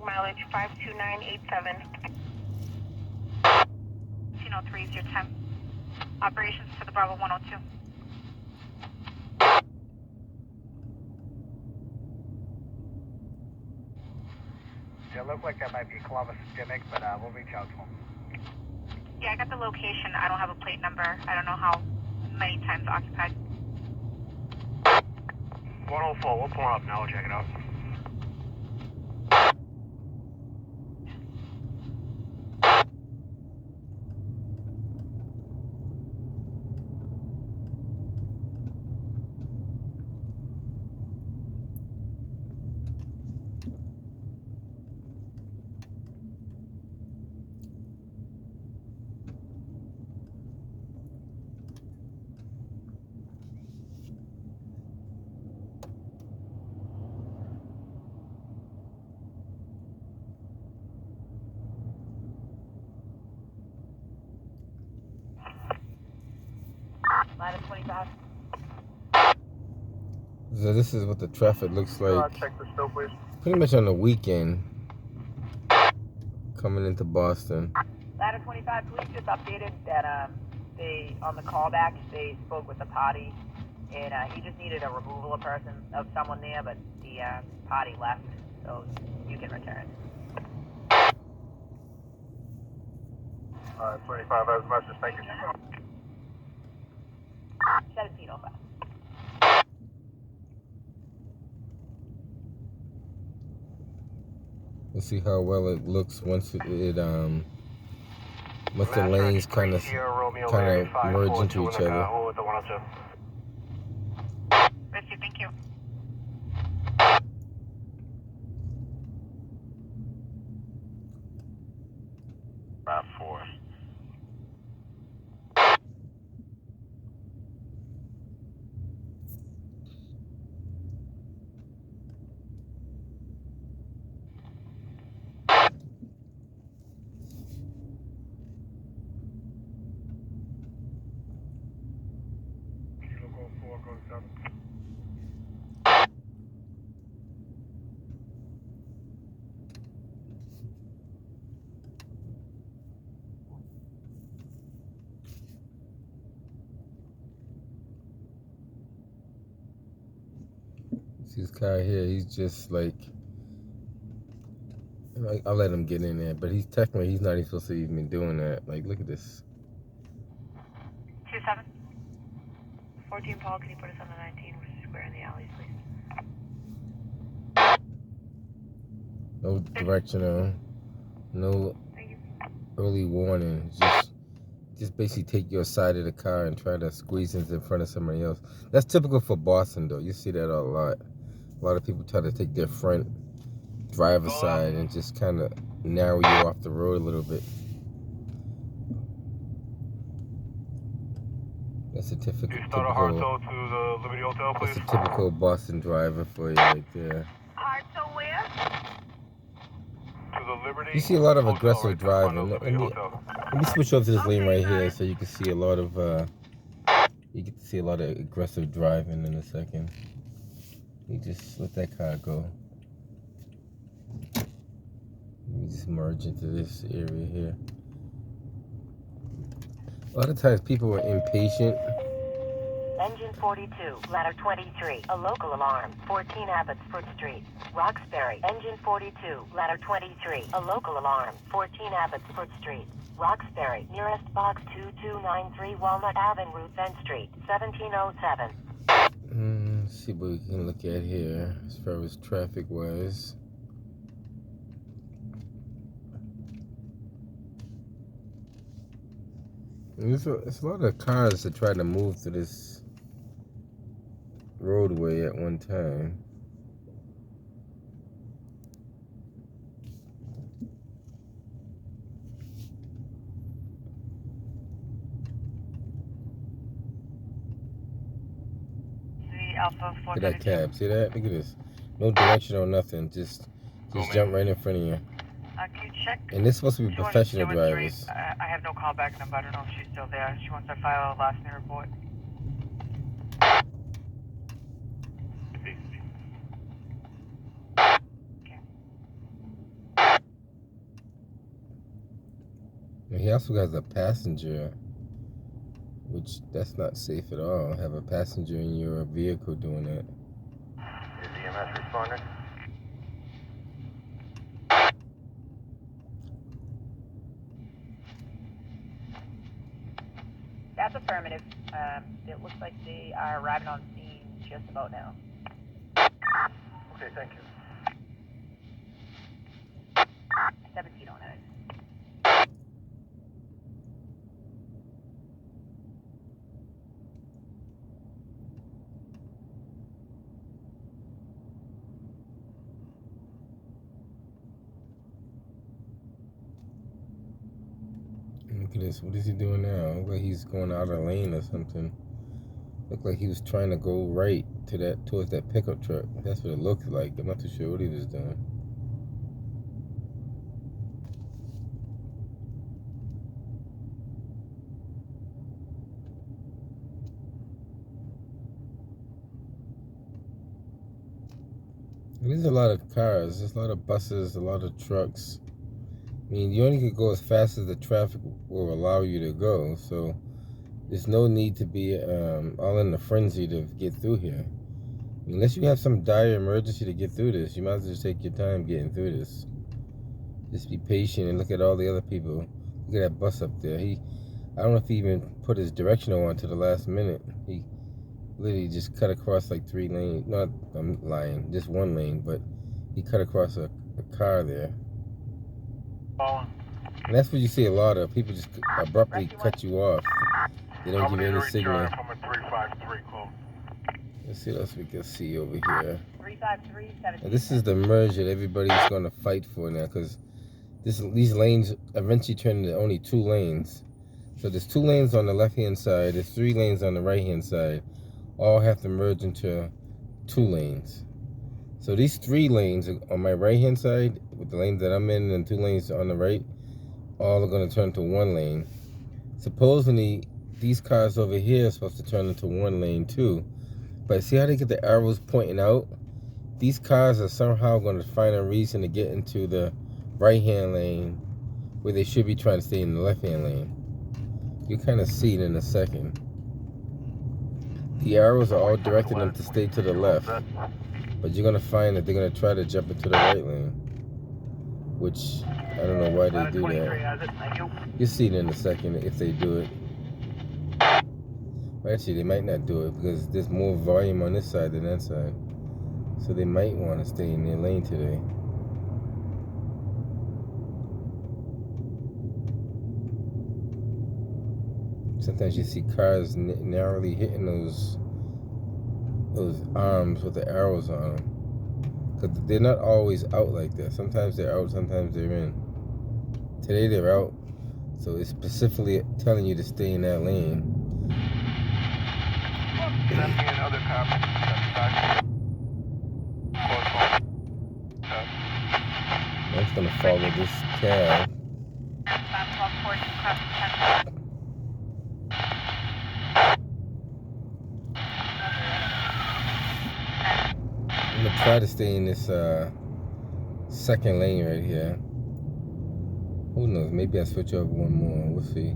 Mileage 52987. 1503 is your time. Operations to the Bravo 102. Yeah, it looked like that might be Columbus gimmick, but we'll reach out to him. Yeah, I got the location. I don't have a plate number. I don't know how many times occupied. 104, we'll pull up now, we'll check it out. Ladder 25. So this is what the traffic looks like. Check the still, please. Pretty much on the weekend. Coming into Boston. Ladder 25, police just updated that they, on the callback, they spoke with the party, and he just needed a removal of someone there, but the party left, so you can return. Alright, 25 as message, thank you. 1705. We'll see how well it looks once once the lanes kind of merge into each other. Richie, thank you. Route 4. Go 4, go 7. See this guy here, he's just like I'll let him get in there, but he's not even supposed to even be doing that. Like, look at this. 27. 14 Paul, can you put us on the 19? We're square in the alleys, please. No directional, no early warning. Just basically take your side of the car and try to squeeze into in front of somebody else. That's typical for Boston, though. You see that a lot. A lot of people try to take their front driver's side and just kind of narrow you off the road a little bit. That's a typical Boston driver for you right there. Hartsel where? To the Liberty. You see a lot of aggressive driving. Let me switch over to this lane right here so you can see a lot of aggressive driving in a second. You just let that car go. Let me just merge into this area here. A lot of times people are impatient. Engine 42, ladder 23, a local alarm, 14 Abbotsford Street, Roxbury. Engine 42, ladder 23, a local alarm, 14 Abbotsford Street, Roxbury. Nearest box 2293 Walnut Avenue, Ruthven Street, 1707. Let's see what we can look at here as far as traffic wise. There's a lot of cars that try to move to this roadway at one time. Look at that cab. See that? Look at this. No direction or nothing. Just jump right in front of you. Can you check? And this is supposed to be professional drivers. I have no callback number. I don't know if she's still there. She wants to file a last name report. Okay. And he also has a passenger, which that's not safe at all. Have a passenger in your vehicle doing that. Is EMS responding? That's affirmative. It looks like they are arriving on scene just about now. Okay, thank you. 17 on it. Look at this. What is he doing now? Look like he's going out of lane or something. Looked like he was trying to go right to towards that pickup truck. That's what it looked like. I'm not too sure what he was doing. There's a lot of cars. There's a lot of buses, a lot of trucks. I mean, you only could go as fast as the traffic will allow you to go. So there's no need to be all in a frenzy to get through here. Unless you have some dire emergency to get through this, you might as well just take your time getting through this. Just be patient and look at all the other people. Look at that bus up there. I don't know if he even put his directional on to the last minute. He literally just cut across like 3 lanes. Not, I'm lying, just 1 lane, but he cut across a car there. And that's what you see a lot of. People just abruptly cut you off. They don't give you any signal. Let's see what else we can see over here. 353, 17. Now, this is the merge that everybody's going to fight for now, because these lanes eventually turn into only 2 lanes. So there's 2 lanes on the left-hand side. There's 3 lanes on the right-hand side. All have to merge into 2 lanes. So these 3 lanes on my right-hand side, with the lane that I'm in, and 2 lanes on the right, all are going to turn to 1 lane. Supposedly, these cars over here are supposed to turn into 1 lane too. But see how they get the arrows pointing out? These cars are somehow going to find a reason to get into the right-hand lane where they should be trying to stay in the left-hand lane. You kind of see it in a second. The arrows are all directing them to stay to the left. But you're going to find that they're going to try to jump into the right lane. Which, I don't know why they do that. You'll see it in a second if they do it. Well, actually, they might not do it because there's more volume on this side than that side. So they might want to stay in their lane today. Sometimes you see cars narrowly hitting those arms with the arrows on them. Because they're not always out like that. Sometimes they're out, sometimes they're in. Today they're out. So it's specifically telling you to stay in that lane. Send me another copy. I'm just going to follow this cab. I'm going to try to stay in this 2nd lane right here. Who knows? Maybe I'll switch over 1 more. We'll see.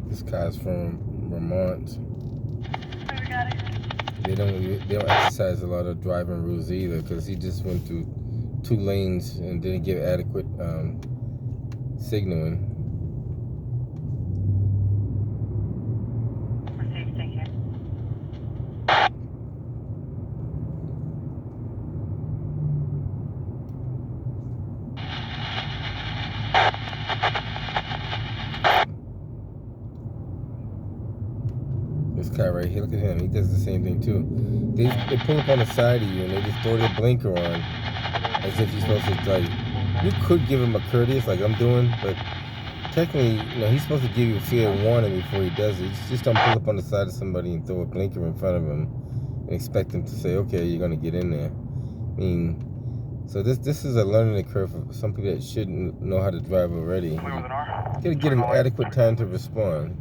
This guy's from Vermont. They don't exercise a lot of driving rules either, because he just went through 2 lanes and didn't give adequate signaling. Received, thank you. This guy right here, look at him. He does the same thing too. They pull up on the side of you and they just throw their blinker on as if you're supposed to like You could give him a courteous like I'm doing, but technically, he's supposed to give you a fair warning before he does it. Just don't pull up on the side of somebody and throw a blinker in front of him and expect him to say, okay, you're gonna get in there. I mean, so this is a learning curve for some people that shouldn't know how to drive already. You gotta give him adequate time to respond.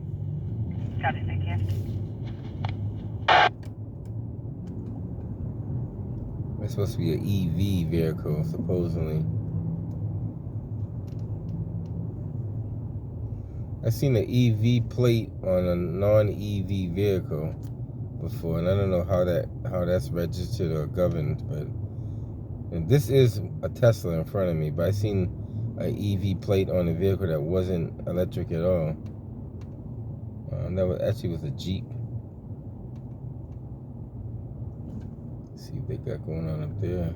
Copy, thank you. It's supposed to be an EV vehicle, supposedly. I've seen an EV plate on a non-EV vehicle before, and I don't know how that's registered or governed, but and this is a Tesla in front of me, but I seen an EV plate on a vehicle that wasn't electric at all. That was actually a Jeep. Let's see what they got going on up there.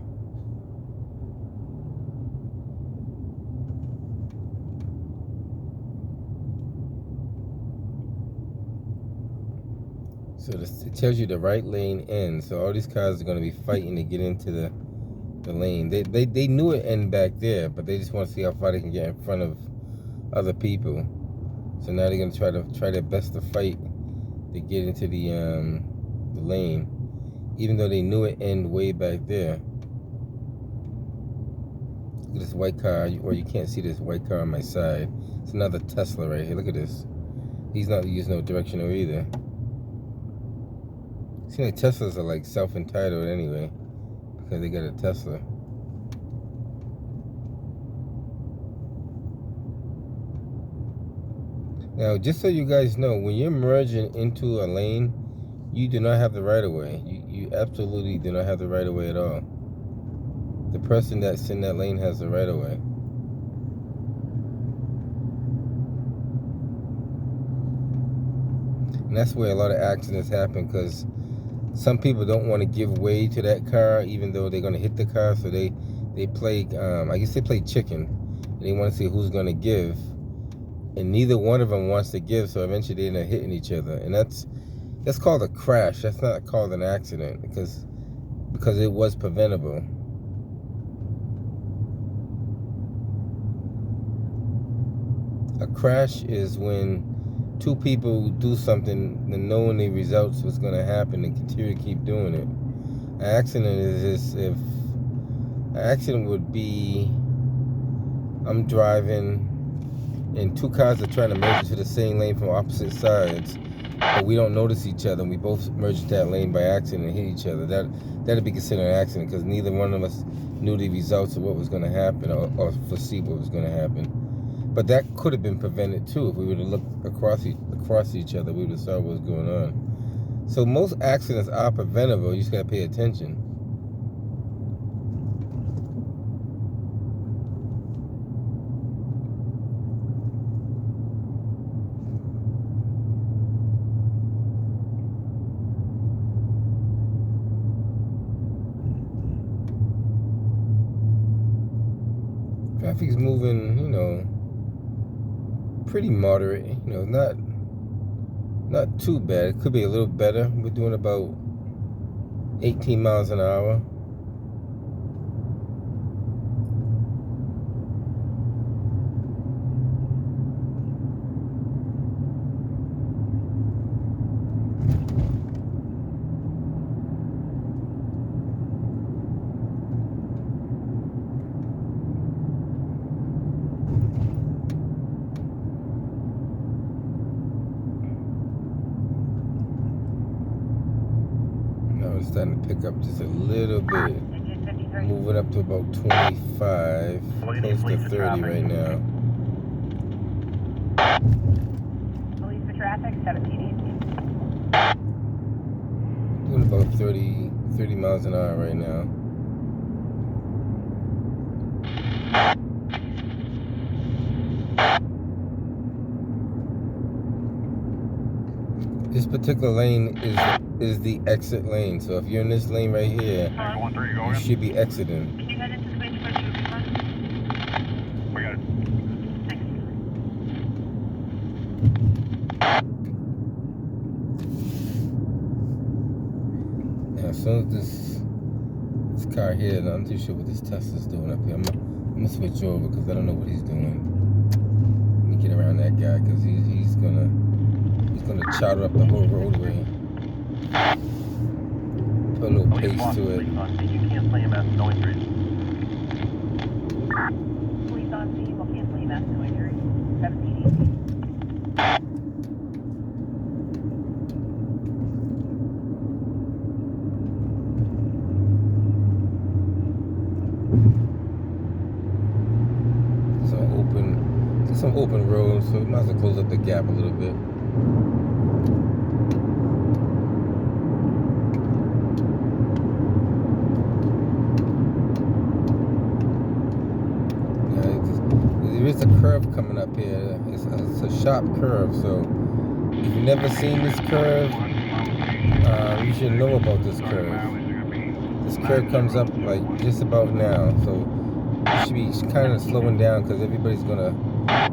So it tells you the right lane ends. So all these cars are going to be fighting to get into the lane. They knew it ended back there, but they just want to see how far they can get in front of other people. So now they're going to try their best to fight to get into the lane, even though they knew it ended way back there. Look at this white car, or you can't see this white car on my side. It's another Tesla right here. Look at this. He's not using no directional either. Seems like Teslas are like self-entitled anyway, because they got a Tesla. Now, just so you guys know, when you're merging into a lane, you do not have the right of way. You absolutely do not have the right of way at all. The person that's in that lane has the right of way. And that's where a lot of accidents happen, because some people don't want to give way to that car, even though they're going to hit the car. So they play, I guess they play chicken. They want to see who's going to give. And neither one of them wants to give, so eventually they end up hitting each other. And that's called a crash. That's not called an accident, because it was preventable. A crash is when two people do something and knowing the results was going to happen and continue to keep doing it. An accident is if an accident would be, I'm driving and two cars are trying to merge into the same lane from opposite sides, but we don't notice each other and we both merge that lane by accident and hit each other. That'd be considered an accident, because neither one of us knew the results of what was going to happen or foresee what was going to happen. But that could have been prevented too. If we would have looked across each other, we would have saw what was going on. So most accidents are preventable. You just got to pay attention. Traffic's moving, pretty moderate, not too bad. It could be a little better. We're doing about 18 miles an hour. Starting to pick up just a little bit, moving up to about 25, close to 30 right now. Police for traffic, 1718. Doing about 30 miles an hour right now. This particular lane is the exit lane. So if you're in this lane right here, you should be exiting. Can you head into the bridge for you? We got it. Now, as soon as this car here, I'm not too sure what this Tesla's doing up here. I'm I'm gonna switch over because I don't know what he's doing. Let me get around that guy because he's gonna chowder up the whole roadway. Put a little pace to it. You can't play him at going through. Police on scene, will cancel EMS, no injury. 17 easy. Some open roads, so we might as well close up the gap a little bit. There is a curve coming up here. It's a sharp curve, so if you've never seen this curve, you should know about this curve. This curve comes up like just about now, so you should be kind of slowing down because everybody's gonna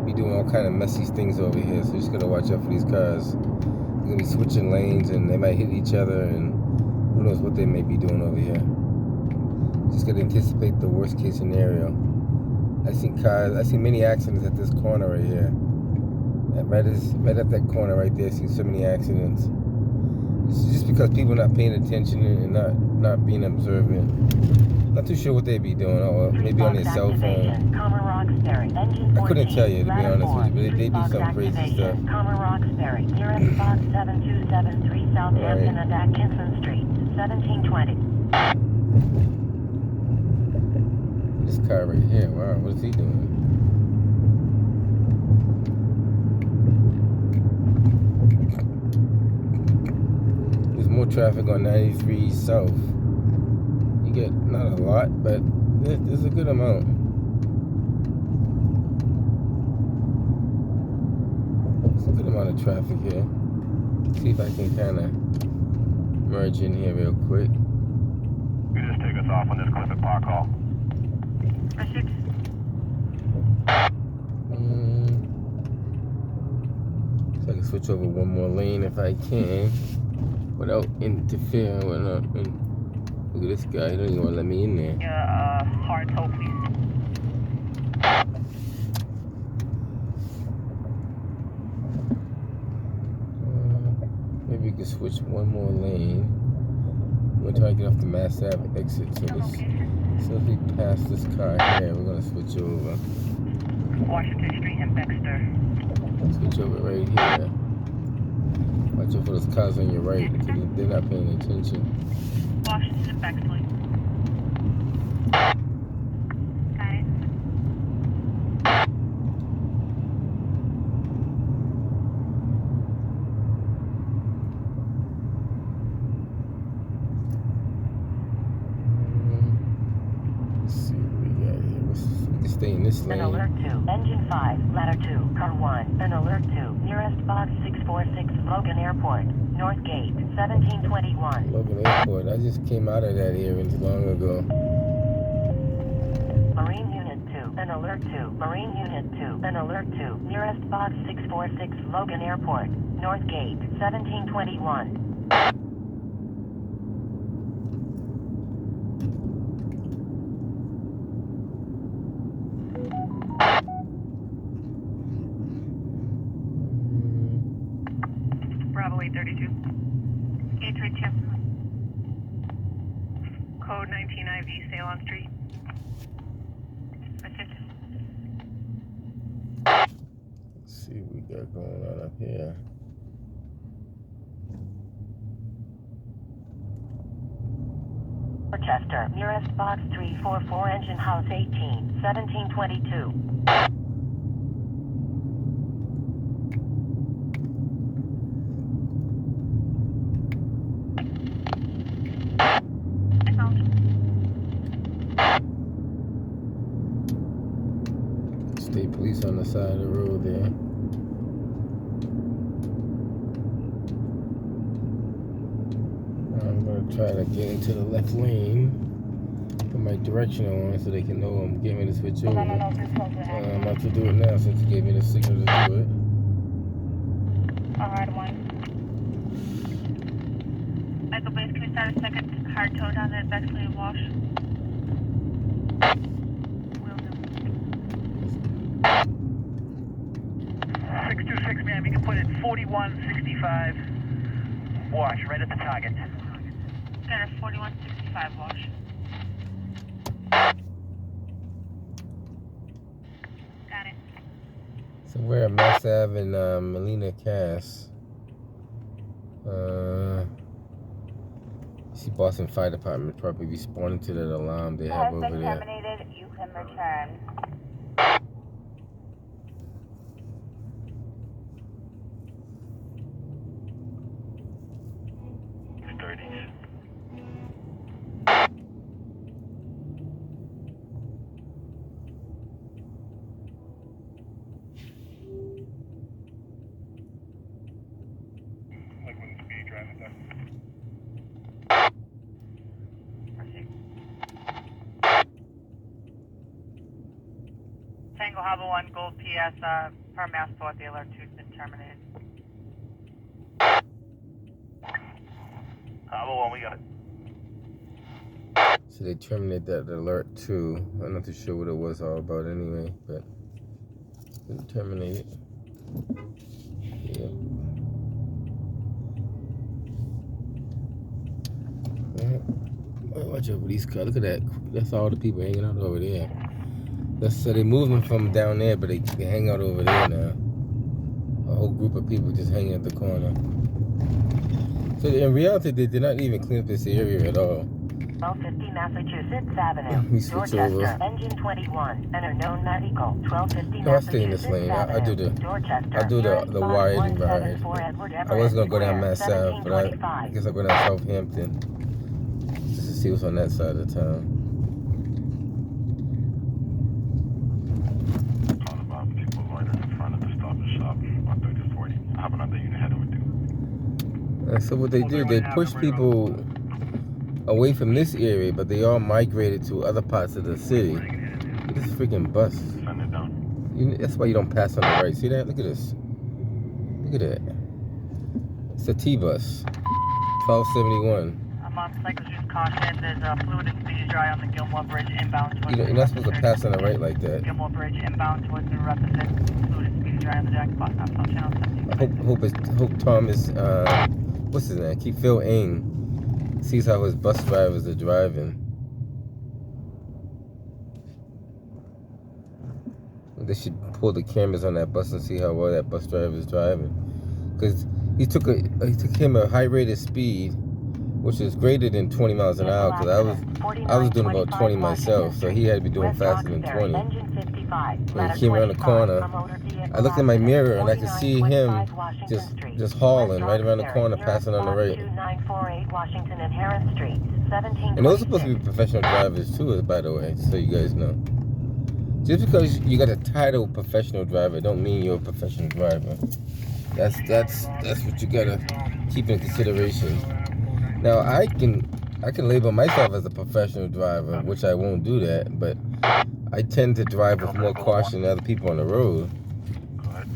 be doing all kind of messy things over here. So you just gotta watch out for these cars. They're gonna be switching lanes and they might hit each other, and who knows what they may be doing over here. Just gotta anticipate the worst case scenario. I see many accidents at this corner right here. Right at that corner right there, I see so many accidents. It's just because people are not paying attention and not being observant. Not too sure what they'd be doing, or maybe on their cell phone. I couldn't tell you, to be honest with you, but they do some crazy stuff. Roxbury, nearest box 7273 Southampton and Atkinson Street, 1720. This car right here, wow, what is he doing? There's more traffic on 93 South. You get not a lot, but there's a good amount. There's a good amount of traffic here. See if I can kind of merge in here real quick. You just take us off on this clip at Park Hall. So I can switch over one more lane if I can without interfering with nothing. Look at this guy, he don't even want to let me in there. Hard toe, please. Maybe we can switch one more lane. We're trying to get off the Mass Ave exit, so as we pass this car here, we're gonna switch over. Washington Street and Baxter. Switch over right here. Watch out for those cars on your right, because they're not paying attention. Washington and Bexley. Got it. Let's see what we got here. We can stay in this lane. An alert 2, engine 5, ladder 2, car 1. An alert 2, nearest box 646 Logan Airport, North Gate, 1721. Logan Airport. I just came out of that area long ago. Marine Unit 2, an alert 2, Marine Unit 2, an alert 2, nearest box 646 Logan Airport, North Gate, 1721. Bravo 832. 832. Code 19 IV, Ceylon Street. Let's see what we got going on up here. Rochester, nearest box 344, engine house 18, 1722. State police on the side of the road there. I'm gonna try to get into the left lane. Put my directional on so they can know I'm getting ready to switch over. I'm about to do it now since you gave me the signal to do it. Alright, one. Michael Blaze, can we start a second hard toe down at Bexley and Walsh? Will do. can put it 4165. Wash right at the target. Center 4165 wash. Got it. So we're at Mass Ave and Melina Cass. See Boston Fire Department probably responding to that alarm they have over there. terminated. You can return. Like when speed driving stuff. Tango Harbor 1, Gold PS, per mass port, the alert 2's been terminated. Harbor 1, we got it. So they terminated that alert too. I'm not too sure what it was all about anyway, but it's been terminated. Yeah. Watch out for these cars. Look at that. That's all the people hanging out over there. So they moved them from down there, but they hang out over there now. A whole group of people just hanging at the corner. So in reality, they did not even clean up this area at all. 1250 Massachusetts Avenue. We switch Dorchester, over. engine 21. Enter known medical. 1250 No, I stay in this Massachusetts lane. I Avenue. do the Dorchester, wired ride. 174 Edward I Everett was gonna go down Square, Mass Ave, but I 1725. guess I'll go down Southampton just to see what's on that side of town. All about people loitering in front of the Stop and Shop on 3040. I have another unit heading with you. And so what they do, they push people away from this area, but they all migrated to other parts of the city. Look at this freaking bus. Send it down. That's why you don't pass on the right. See that? Look at this. Look at that. It's a T-bus. 1271. I'm on cycle use caution. There's a fluid and speed dry on the Gilmore Bridge inbound towards You're not supposed to pass on the right like that. Gilmore Bridge inbound towards the Represent. Fluid and speed dry on the deck. Bus on channel 17. Hope Thomas, what's his name? Keep Phil Ing sees how his bus drivers are driving. They should pull the cameras on that bus and see how well that bus driver is driving. Because he took him a high rate of speed, which is greater than 20 miles an hour. Because I was doing about 20 myself, so he had to be doing faster than 20. When he came around the corner, I looked in my mirror and I could see him just hauling right around the corner, passing on the right. And those are supposed to be professional drivers too, by the way, so you guys know. Just because you got a title professional driver don't mean you're a professional driver. That's what you gotta keep in consideration. Now I can label myself as a professional driver, which I won't do that, but I tend to drive with more caution than other people on the road. Go ahead.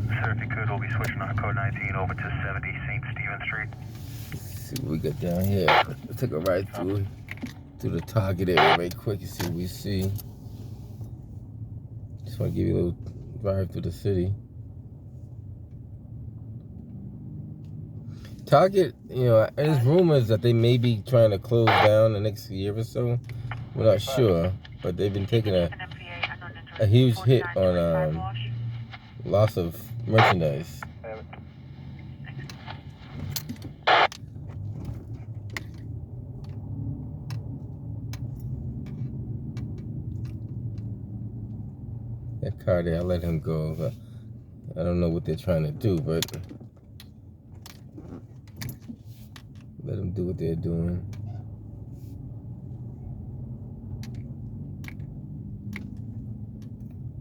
Sir, if you could, we'll be switching on code 19 over to 70 St. Stephen Street. Let's see what we got down here. Let's take a ride through the target area right quick and see what we see. Just want to give you a little drive through the city. Target, there's rumors that they may be trying to close down the next year or so. We're not sure, but they've been taking a huge hit on loss of merchandise. That car there, I let him go. But I don't know what they're trying to do, but let them do what they're doing.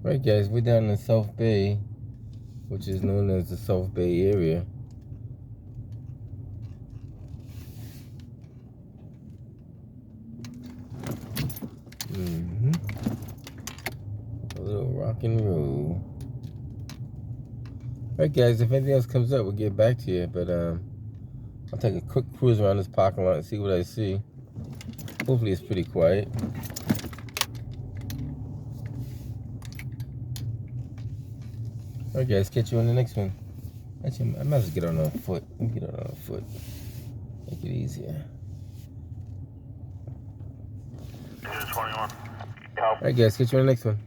Right, guys, we're down in South Bay, which is known as the South Bay area. A little rock and roll. Alright, guys, if anything else comes up, we'll get back to you. But I'll take a quick cruise around this parking lot and see what I see. Hopefully it's pretty quiet. Alright, guys, catch you on the next one. Actually, I might as well get on foot. Let me get on foot. Make it easier. 21. Alright, guys, catch you on the next one.